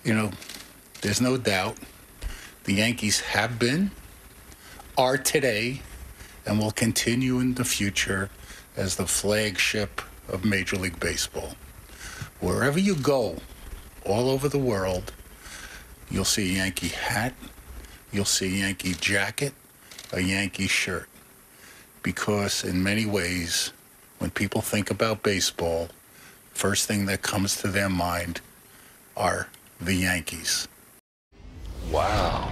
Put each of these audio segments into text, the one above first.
You know, there's no doubt the Yankees have been, are today, and will continue in the future as the flagship of Major League Baseball. Wherever you go, all over the world, you'll see a Yankee hat, you'll see a Yankee jacket, a Yankee shirt. Because in many ways, when people think about baseball, first thing that comes to their mind are the Yankees. Wow.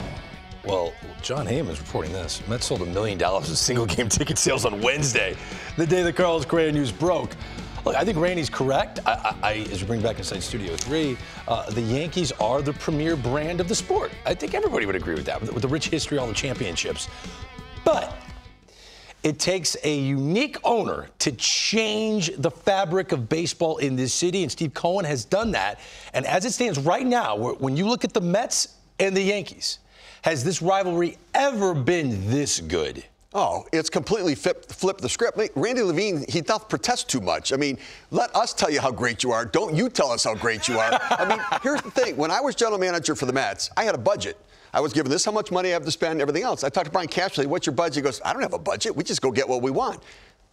Well, John Heyman's reporting this. Mets sold $1 million in single-game ticket sales on Wednesday, the day the Carlos Correa news broke. Look, I think Randy's correct. As we bring back inside Studio 3, the Yankees are the premier brand of the sport. I think everybody would agree with that, with the rich history, all the championships. But it takes a unique owner to change the fabric of baseball in this city, and Steve Cohen has done that. And as it stands right now, when you look at the Mets and the Yankees, has this rivalry ever been this good? Oh, it's completely flipped the script. Randy Levine, he doth protest too much. I mean, let us tell you how great you are. Don't you tell us how great you are. I mean, here's the thing. When I was general manager for the Mets, I had a budget. I was given this how much money I have to spend, everything else. I talked to Brian Cashman, what's your budget? He goes, I don't have a budget. We just go get what we want.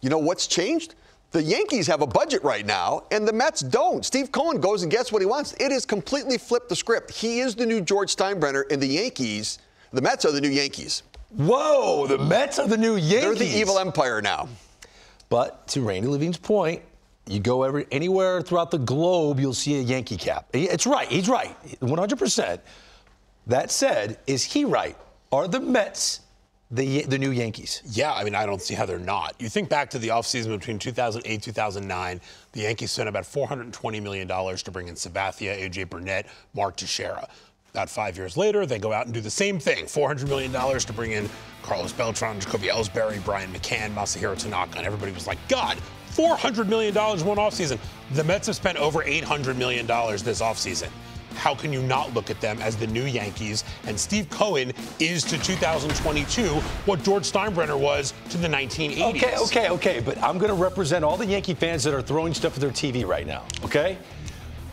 You know what's changed? The Yankees have a budget right now, and the Mets don't. Steve Cohen goes and gets what he wants. It has completely flipped the script. He is the new George Steinbrenner, and the Mets are the new Yankees. Whoa, the Mets are the new Yankees. They're the evil empire now. But to Randy Levine's point, you go anywhere throughout the globe, you'll see a Yankee cap. It's right. He's right. 100%. That said, is he right? Are the Mets the new Yankees? Yeah, I mean, I don't see how they're not. You think back to the offseason between 2008 2009, the Yankees spent about $420 million to bring in Sabathia, A.J. Burnett, Mark Teixeira. About 5 years later, they go out and do the same thing. $400 million to bring in Carlos Beltran, Jacoby Ellsbury, Brian McCann, Masahiro Tanaka, and everybody was like, God, $400 million one offseason. The Mets have spent over $800 million this offseason. How can you not look at them as the new Yankees? And Steve Cohen is to 2022 what George Steinbrenner was to the 1980s. Okay. But I'm going to represent all the Yankee fans that are throwing stuff at their TV right now, okay?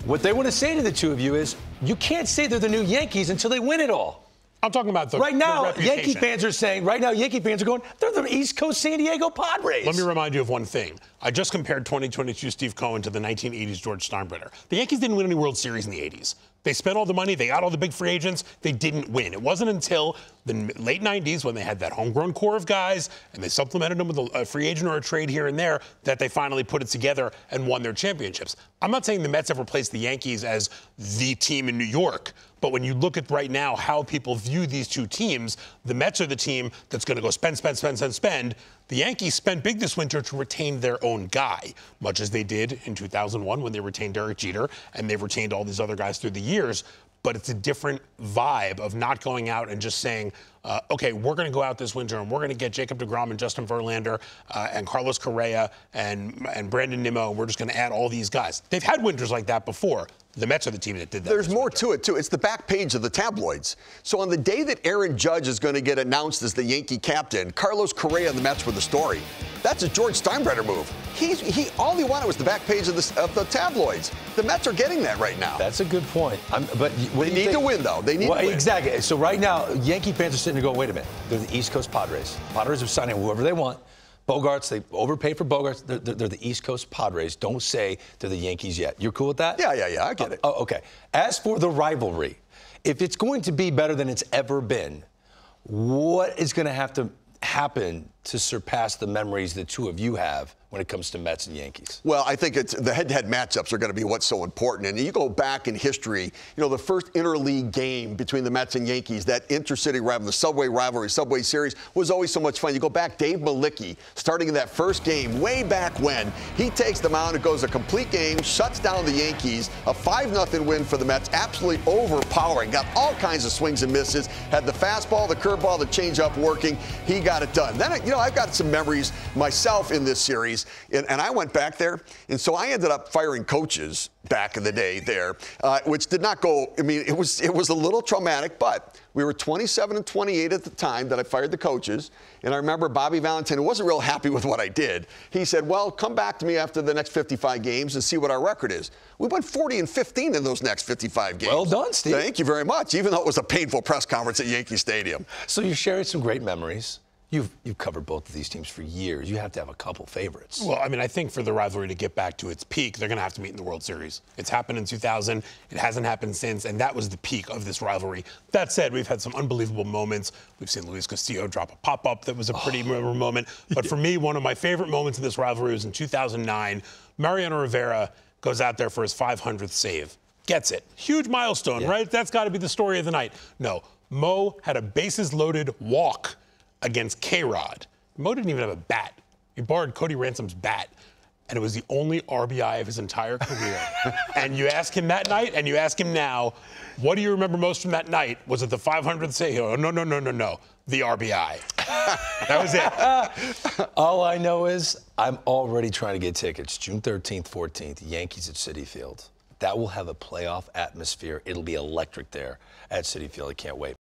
What they want to say to the two of you is, you can't say they're the new Yankees until they win it all. I'm talking about the right now, reputation. Yankee fans are saying, they're the East Coast San Diego Padres. Let me remind you of one thing. I just compared 2022 Steve Cohen to the 1980s George Steinbrenner. The Yankees didn't win any World Series in the 80s. They spent all the money. They got all the big free agents. They didn't win. It wasn't until the late 90s when they had that homegrown core of guys and they supplemented them with a free agent or a trade here and there that they finally put it together and won their championships. I'm not saying the Mets have replaced the Yankees as the team in New York, but when you look at right now how people view these two teams, the Mets are the team that's going to go spend. The Yankees spent big this winter to retain their own guy, much as they did in 2001 when they retained Derek Jeter, and they've retained all these other guys through the years. But it's a different vibe of not going out and just saying, okay, we're going to go out this winter and we're going to get Jacob deGrom and Justin Verlander and Carlos Correa and Brandon Nimmo, and we're just going to add all these guys. They've had winters like that before. The Mets are the team that did that. There's more to it, too. It's the back page of the tabloids. So on the day that Aaron Judge is going to get announced as the Yankee captain, Carlos Correa and the Mets were the story. That's a George Steinbrenner move. All he wanted was the back page of the tabloids. The Mets are getting that right now. That's a good point. But they need to win, though. They need to win. Exactly. So right now, Yankee fans are sitting there going, wait a minute. They're the East Coast Padres. Padres are signing whoever they want. Bogarts, they overpay for Bogarts. They're the East Coast Padres. Don't say they're the Yankees yet. You're cool with that? Yeah. I get it. Oh, okay. As for the rivalry, if it's going to be better than it's ever been, what is going to have to happen to surpass the memories the two of you have when it comes to Mets and Yankees? Well, I think it's the head-to-head matchups are going to be what's so important. And you go back in history, the first interleague game between the Mets and Yankees, that intercity rivalry, the Subway rivalry, Subway Series, was always so much fun. You go back, Dave Malicki, starting in that first game way back when, he takes the mound, it goes a complete game, shuts down the Yankees, a 5-0 win for the Mets, absolutely overpowering, got all kinds of swings and misses, had the fastball, the curveball, the changeup working. He got it done. Then, I've got some memories myself in this series. and I went back there, and so I ended up firing coaches back in the day there, which did not go. I mean, it was a little traumatic, but we were 27 and 28 at the time that I fired the coaches, and I remember Bobby Valentine, who wasn't real happy with what I did. He said, "Well, come back to me after the next 55 games and see what our record is." We went 40 and 15 in those next 55 games. Well done, Steve. Thank you very much. Even though it was a painful press conference at Yankee Stadium. So you're sharing some great memories. You've covered both of these teams for years. You have to have a couple favorites. Well, I mean, I think for the rivalry to get back to its peak, they're going to have to meet in the World Series. It's happened in 2000. It hasn't happened since, and that was the peak of this rivalry. That said, we've had some unbelievable moments. We've seen Luis Castillo drop a pop-up that was a pretty memorable moment. But for me, one of my favorite moments of this rivalry was in 2009. Mariano Rivera goes out there for his 500th save. Gets it. Huge milestone, right? That's got to be the story of the night. No, Mo had a bases-loaded walk against K-Rod. Mo didn't even have a bat. He borrowed Cody Ransom's bat, and it was the only RBI of his entire career. And you ask him that night, and you ask him now, what do you remember most from that night? Was it the 500th save? Oh, no. The RBI. That was it. All I know is I'm already trying to get tickets. June 13th, 14th, Yankees at Citi Field. That will have a playoff atmosphere. It'll be electric there at Citi Field. I can't wait.